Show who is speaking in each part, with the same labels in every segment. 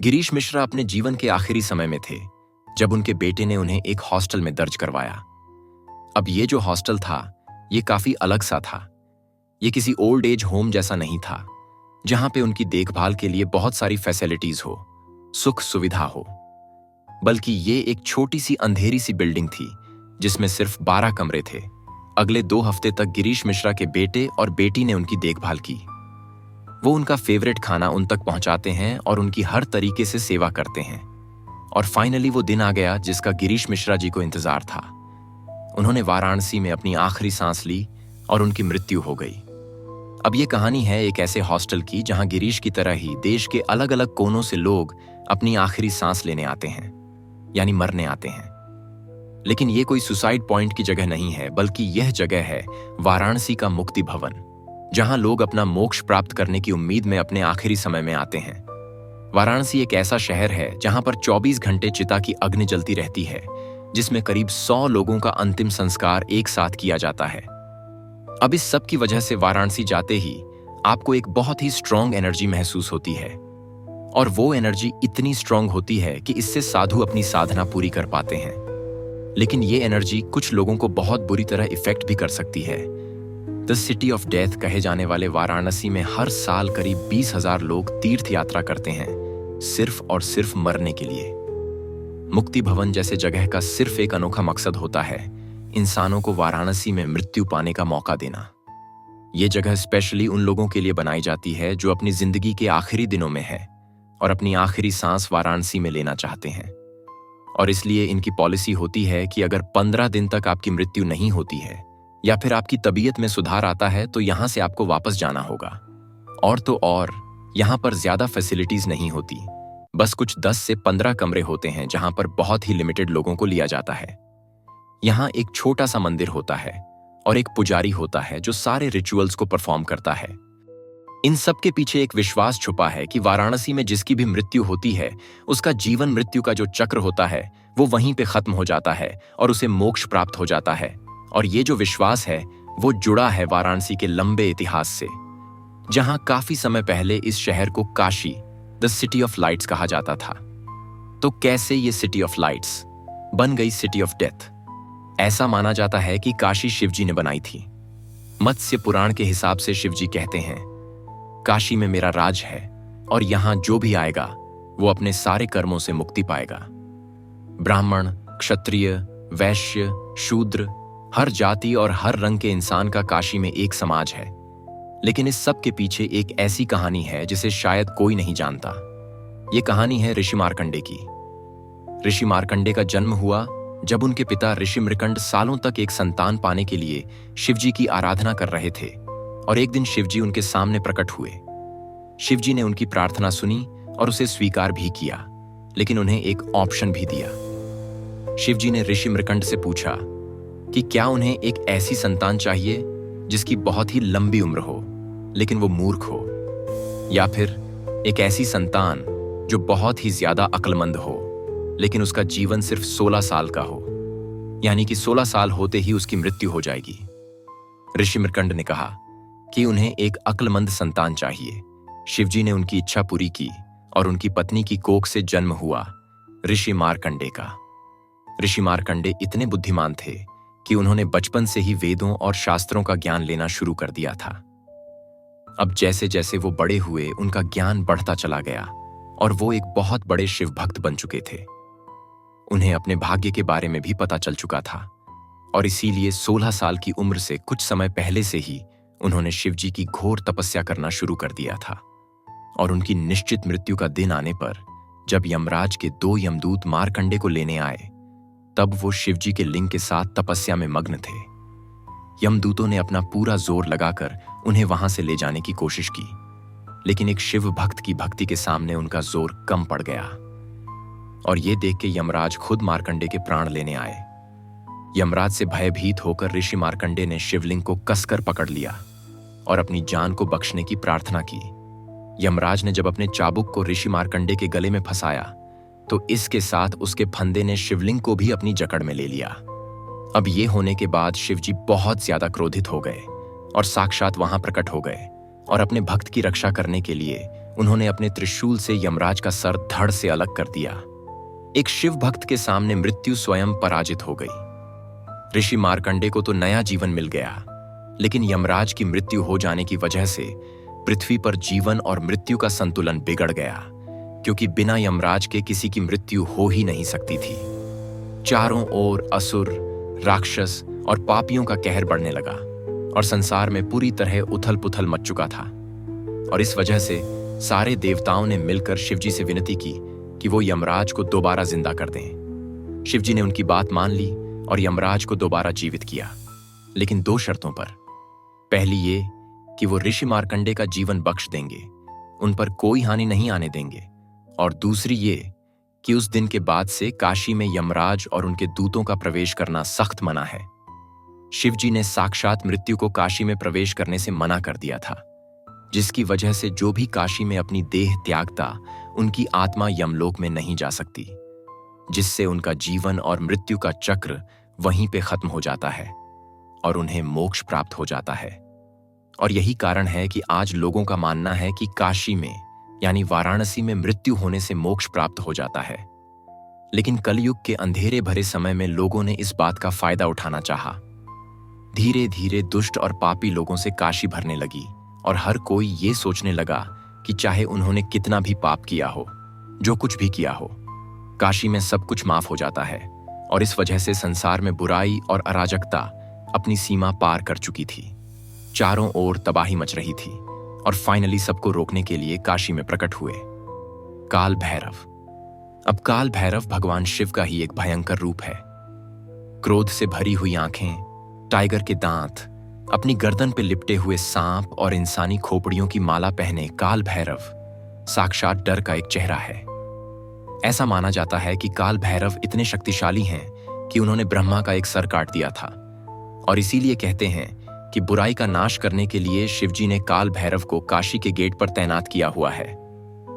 Speaker 1: गिरीश मिश्रा अपने जीवन के आखिरी समय में थे जब उनके बेटे ने उन्हें एक हॉस्टल में दर्ज करवाया। अब ये जो हॉस्टल था, ये काफी अलग सा था। ये किसी ओल्ड एज होम जैसा नहीं था जहां पे उनकी देखभाल के लिए बहुत सारी फैसिलिटीज हो, सुख सुविधा हो, बल्कि ये एक छोटी सी अंधेरी सी बिल्डिंग थी जिसमें सिर्फ 12 कमरे थे। अगले 2 हफ्ते तक गिरीश मिश्रा के बेटे और बेटी ने उनकी देखभाल की। वो उनका फेवरेट खाना उन तक पहुंचाते हैं और उनकी हर तरीके से सेवा करते हैं। और फाइनली वो दिन आ गया जिसका गिरीश मिश्रा जी को इंतजार था। उन्होंने वाराणसी में अपनी आखिरी सांस ली और उनकी मृत्यु हो गई। अब ये कहानी है एक ऐसे हॉस्टल की जहां गिरीश की तरह ही देश के अलग अलग कोनों से लोग अपनी आखिरी सांस लेने आते हैं, यानी मरने आते हैं। लेकिन ये कोई सुसाइड पॉइंट की जगह नहीं है, बल्कि यह जगह है वाराणसी का मुक्ति भवन, जहां लोग अपना मोक्ष प्राप्त करने की उम्मीद में अपने आखिरी समय में आते हैं। वाराणसी एक ऐसा शहर है जहां पर 24 घंटे चिता की अग्नि जलती रहती है, जिसमें करीब 100 लोगों का अंतिम संस्कार एक साथ किया जाता है। अब इस सब की वजह से वाराणसी जाते ही आपको एक बहुत ही स्ट्रॉन्ग एनर्जी महसूस होती है, और वो एनर्जी इतनी स्ट्रॉन्ग होती है कि इससे साधु अपनी साधना पूरी कर पाते हैं। लेकिन ये एनर्जी कुछ लोगों को बहुत बुरी तरह इफेक्ट भी कर सकती है। द सिटी ऑफ डेथ कहे जाने वाले वाराणसी में हर साल करीब 20,000 लोग तीर्थ यात्रा करते हैं, सिर्फ और सिर्फ मरने के लिए। मुक्ति भवन जैसे जगह का सिर्फ एक अनोखा मकसद होता है, इंसानों को वाराणसी में मृत्यु पाने का मौका देना। ये जगह स्पेशली उन लोगों के लिए बनाई जाती है जो अपनी जिंदगी के आखिरी दिनों में है और अपनी आखिरी सांस वाराणसी में लेना चाहते हैं। और इसलिए इनकी पॉलिसी होती है कि अगर 15 दिन तक आपकी मृत्यु नहीं होती है या फिर आपकी तबीयत में सुधार आता है तो यहां से आपको वापस जाना होगा। और तो और यहां पर ज्यादा फैसिलिटीज नहीं होती, बस कुछ 10 से 15 कमरे होते हैं जहां पर बहुत ही लिमिटेड लोगों को लिया जाता है। यहां एक छोटा सा मंदिर होता है और एक पुजारी होता है जो सारे रिचुअल्स को परफॉर्म करता है। इन सब के पीछे एक विश्वास छुपा है कि वाराणसी में जिसकी भी मृत्यु होती है, उसका जीवन मृत्यु का जो चक्र होता है वो वहीं पे खत्म हो जाता है और उसे मोक्ष प्राप्त हो जाता है। और ये जो विश्वास है वो जुड़ा है वाराणसी के लंबे इतिहास से, जहां काफी समय पहले इस शहर को Kashi, the city of lights कहा जाता था। तो कैसे ये सिटी ऑफ लाइट्स बन गई सिटी ऑफ डेथ? ऐसा माना जाता है कि काशी शिवजी ने बनाई थी। मत्स्य पुराण के हिसाब से शिवजी कहते हैं, काशी में मेरा राज है और यहां जो भी आएगा वो अपने सारे कर्मों से मुक्ति पाएगा। ब्राह्मण, क्षत्रिय, वैश्य, शूद्र, हर जाति और हर रंग के इंसान का काशी में एक समाज है। लेकिन इस सब के पीछे एक ऐसी कहानी है जिसे शायद कोई नहीं जानता। ये कहानी है ऋषि मार्कंडे की। ऋषि मार्कंडे का जन्म हुआ जब उनके पिता ऋषि मृकंड सालों तक एक संतान पाने के लिए शिवजी की आराधना कर रहे थे। और एक दिन शिवजी उनके सामने प्रकट हुए। शिवजी ने उनकी प्रार्थना सुनी और उसे स्वीकार भी किया, लेकिन उन्हें एक ऑप्शन भी दिया। शिवजी ने ऋषि मृकंड से पूछा कि क्या उन्हें एक ऐसी संतान चाहिए जिसकी बहुत ही लंबी उम्र हो लेकिन वो मूर्ख हो, या फिर एक ऐसी संतान जो बहुत ही ज्यादा अक्लमंद हो लेकिन उसका जीवन सिर्फ 16 साल का हो, यानी कि 16 साल होते ही उसकी मृत्यु हो जाएगी। ऋषि मृकंड ने कहा कि उन्हें एक अक्लमंद संतान चाहिए। शिवजी ने उनकी इच्छा पूरी की और उनकी पत्नी की कोख से जन्म हुआ ऋषि मार्कंडे का। ऋषि मार्कंडे इतने बुद्धिमान थे कि उन्होंने बचपन से ही वेदों और शास्त्रों का ज्ञान लेना शुरू कर दिया था। अब जैसे जैसे वो बड़े हुए उनका ज्ञान बढ़ता चला गया और वो एक बहुत बड़े शिव भक्त बन चुके थे। उन्हें अपने भाग्य के बारे में भी पता चल चुका था और इसीलिए 16 साल की उम्र से कुछ समय पहले से ही उन्होंने शिवजी की घोर तपस्या करना शुरू कर दिया था। और उनकी निश्चित मृत्यु का दिन आने पर जब यमराज के 2 यमदूत मार्कंडे को लेने आए, तब वो शिवजी के लिंग के साथ तपस्या में मग्न थे। यमदूतों ने अपना पूरा जोर लगाकर उन्हें वहां से ले जाने की कोशिश की, लेकिन एक शिव भक्त की भक्ति के सामने उनका जोर कम पड़ गया। और ये देख के यमराज खुद मार्कंडे के प्राण लेने आए। यमराज से भयभीत होकर ऋषि मार्कंडे ने शिवलिंग को कसकर पकड़ लिया और अपनी जान को बख्शने की प्रार्थना की। यमराज ने जब अपने चाबुक को ऋषि मार्कंडे के गले में फंसाया तो इसके साथ उसके फंदे ने शिवलिंग को भी अपनी जकड़ में ले लिया। अब ये होने के बाद शिवजी बहुत ज्यादा क्रोधित हो गए और साक्षात वहां प्रकट हो गए और अपने भक्त की रक्षा करने के लिए उन्होंने अपने त्रिशूल से यमराज का सर धड़ से अलग कर दिया। एक शिव भक्त के सामने मृत्यु स्वयं पराजित हो गई। ऋषि मार्कंडे को तो नया जीवन मिल गया, लेकिन यमराज की मृत्यु हो जाने की वजह से पृथ्वी पर जीवन और मृत्यु का संतुलन बिगड़ गया, क्योंकि बिना यमराज के किसी की मृत्यु हो ही नहीं सकती थी। चारों ओर असुर, राक्षस और पापियों का कहर बढ़ने लगा और संसार में पूरी तरह उथल पुथल मच चुका था। और इस वजह से सारे देवताओं ने मिलकर शिवजी से विनती की कि वो यमराज को दोबारा जिंदा कर दें। शिवजी ने उनकी बात मान ली और यमराज को दोबारा जीवित किया, लेकिन 2 शर्तों पर। पहली ये कि वो ऋषि मार्कंडे का जीवन बख्श देंगे, उन पर कोई हानि नहीं आने देंगे, और दूसरी ये कि उस दिन के बाद से काशी में यमराज और उनके दूतों का प्रवेश करना सख्त मना है। शिवजी ने साक्षात मृत्यु को काशी में प्रवेश करने से मना कर दिया था, जिसकी वजह से जो भी काशी में अपनी देह त्यागता, उनकी आत्मा यमलोक में नहीं जा सकती, जिससे उनका जीवन और मृत्यु का चक्र वहीं पे खत्म हो जाता है और उन्हें मोक्ष प्राप्त हो जाता है। और यही कारण है कि आज लोगों का मानना है कि काशी में यानी वाराणसी में मृत्यु होने से मोक्ष प्राप्त हो जाता है। लेकिन कलयुग के अंधेरे भरे समय में लोगों ने इस बात का फायदा उठाना चाहा। धीरे धीरे दुष्ट और पापी लोगों से काशी भरने लगी और हर कोई ये सोचने लगा कि चाहे उन्होंने कितना भी पाप किया हो, जो कुछ भी किया हो, काशी में सब कुछ माफ हो जाता है। और इस वजह से संसार में बुराई और अराजकता अपनी सीमा पार कर चुकी थी। चारों ओर तबाही मच रही थी और फाइनली सबको रोकने के लिए काशी में प्रकट हुए काल भैरव। अब काल भैरव भगवान शिव का ही एक भयंकर रूप है। क्रोध से भरी हुई आंखें, टाइगर के दांत, अपनी गर्दन पे लिपटे हुए सांप और इंसानी खोपड़ियों की माला पहने काल भैरव साक्षात डर का एक चेहरा है। ऐसा माना जाता है कि काल भैरव इतने शक्तिशाली हैं कि उन्होंने ब्रह्मा का एक सर काट दिया था, और इसीलिए कहते हैं कि बुराई का नाश करने के लिए शिवजी ने काल भैरव को काशी के गेट पर तैनात किया हुआ है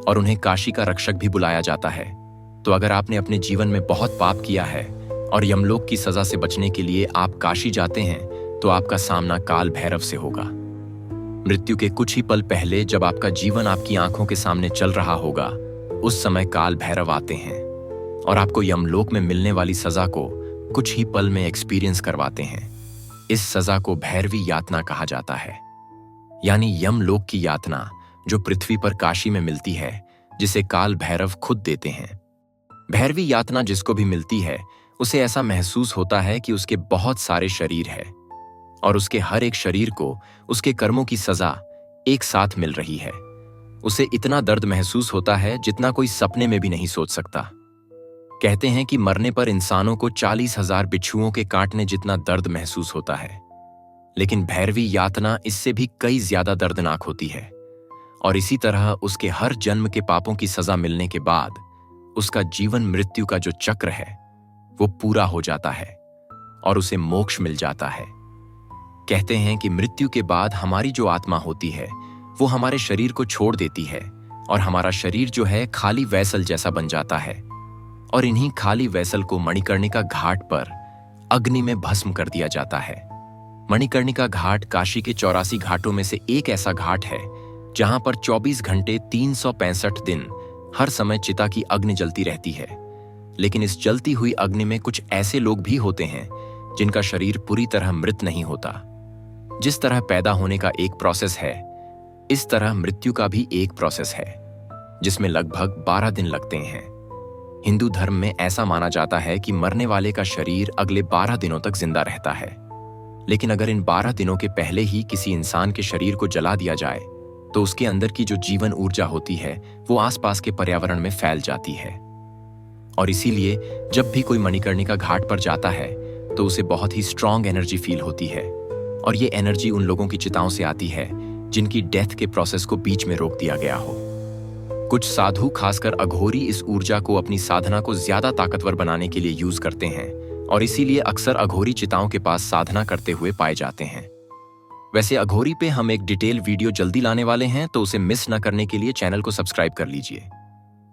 Speaker 1: और उन्हें काशी का रक्षक भी बुलाया जाता है। तो अगर आपने अपने जीवन में बहुत पाप किया है और यमलोक की सजा से बचने के लिए आप काशी जाते हैं, तो आपका सामना काल भैरव से होगा। मृत्यु के कुछ ही पल पहले जब आपका जीवन आपकी आंखों के सामने चल रहा होगा, उस समय काल भैरव आते हैं और आपको यमलोक में मिलने वाली सजा को कुछ ही पल में एक्सपीरियंस करवाते हैं। इस सजा को भैरवी यातना कहा जाता है, यानी यमलोक की यातना जो पृथ्वी पर काशी में मिलती है, जिसे काल भैरव खुद देते हैं। भैरवी यातना जिसको भी मिलती है, उसे ऐसा महसूस होता है कि उसके बहुत सारे शरीर है और उसके हर एक शरीर को उसके कर्मों की सजा एक साथ मिल रही है। उसे इतना दर्द महसूस होता है जितना कोई सपने में भी नहीं सोच सकता। कहते हैं कि मरने पर इंसानों को 40,000 बिच्छुओं के काटने जितना दर्द महसूस होता है, लेकिन भैरवी यातना इससे भी कई ज्यादा दर्दनाक होती है। और इसी तरह उसके हर जन्म के पापों की सजा मिलने के बाद उसका जीवन मृत्यु का जो चक्र है वो पूरा हो जाता है और उसे मोक्ष मिल जाता है। कहते हैं कि मृत्यु के बाद हमारी जो आत्मा होती है वो हमारे शरीर को छोड़ देती है और हमारा शरीर जो है खाली वैसल जैसा बन जाता है, और इन्हीं खाली वैसल को मणिकर्णिका घाट पर अग्नि में भस्म कर दिया जाता है। मणिकर्णिका घाट काशी के 84 घाटों में से एक ऐसा घाट है जहां पर 24 घंटे 365 दिन हर समय चिता की अग्नि जलती रहती है। लेकिन इस जलती हुई अग्नि में कुछ ऐसे लोग भी होते हैं जिनका शरीर पूरी तरह मृत नहीं होता। जिस तरह पैदा होने का एक प्रोसेस है, इस तरह मृत्यु का भी एक प्रोसेस है जिसमें लगभग 12 दिन लगते हैं। हिंदू धर्म में ऐसा माना जाता है कि मरने वाले का शरीर अगले 12 दिनों तक जिंदा रहता है। लेकिन अगर इन 12 दिनों के पहले ही किसी इंसान के शरीर को जला दिया जाए तो उसके अंदर की जो जीवन ऊर्जा होती है वो आसपास के पर्यावरण में फैल जाती है। और इसीलिए जब भी कोई मणिकर्णिका घाट पर जाता है तो उसे बहुत ही स्ट्रांग एनर्जी फील होती है, और ये एनर्जी उन लोगों की चिताओं से आती है जिनकी डेथ के प्रोसेस को बीच में रोक दिया गया हो। कुछ साधु, खासकर अघोरी, इस ऊर्जा को अपनी साधना को ज्यादा ताकतवर बनाने के लिए यूज करते हैं और इसीलिए अक्सर अघोरी चिताओं के पास साधना करते हुए पाए जाते हैं। वैसे अघोरी पे हम एक डिटेल वीडियो जल्दी लाने वाले हैं, तो उसे मिस न करने के लिए चैनल को सब्सक्राइब कर लीजिए।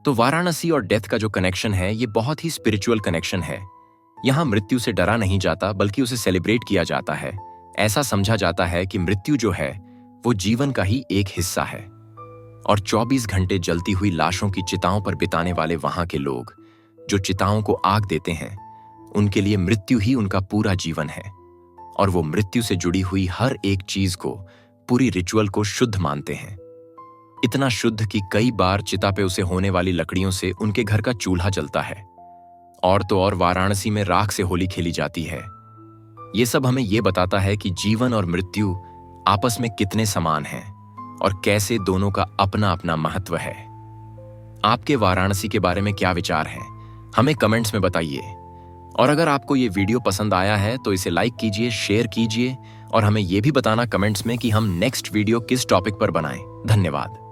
Speaker 1: तो वाराणसी और डेथ का जो कनेक्शन है ये बहुत ही स्पिरिचुअल कनेक्शन है। यहाँ मृत्यु से डरा नहीं जाता बल्कि उसे सेलिब्रेट किया जाता है। ऐसा समझा जाता है कि मृत्यु जो है वो जीवन का ही एक हिस्सा है। और 24 घंटे जलती हुई लाशों की चिताओं पर बिताने वाले वहां के लोग जो चिताओं को आग देते हैं, उनके लिए मृत्यु ही उनका पूरा जीवन है और वो मृत्यु से जुड़ी हुई हर एक चीज को, पूरी रिचुअल को शुद्ध मानते हैं। इतना शुद्ध कि कई बार चिता पे उसे होने वाली लकड़ियों से उनके घर का चूल्हा जलता है। और तो और वाराणसी में राख से होली खेली जाती है। ये सब हमें ये बताता है कि जीवन और मृत्यु आपस में कितने समान हैं और कैसे दोनों का अपना अपना महत्व है। आपके वाराणसी के बारे में क्या विचार हैं? हमें कमेंट्स में बताइए। और अगर आपको ये वीडियो पसंद आया है तो इसे लाइक कीजिए, शेयर कीजिए और हमें ये भी बताना कमेंट्स में कि हम नेक्स्ट वीडियो किस टॉपिक पर बनाएं। धन्यवाद।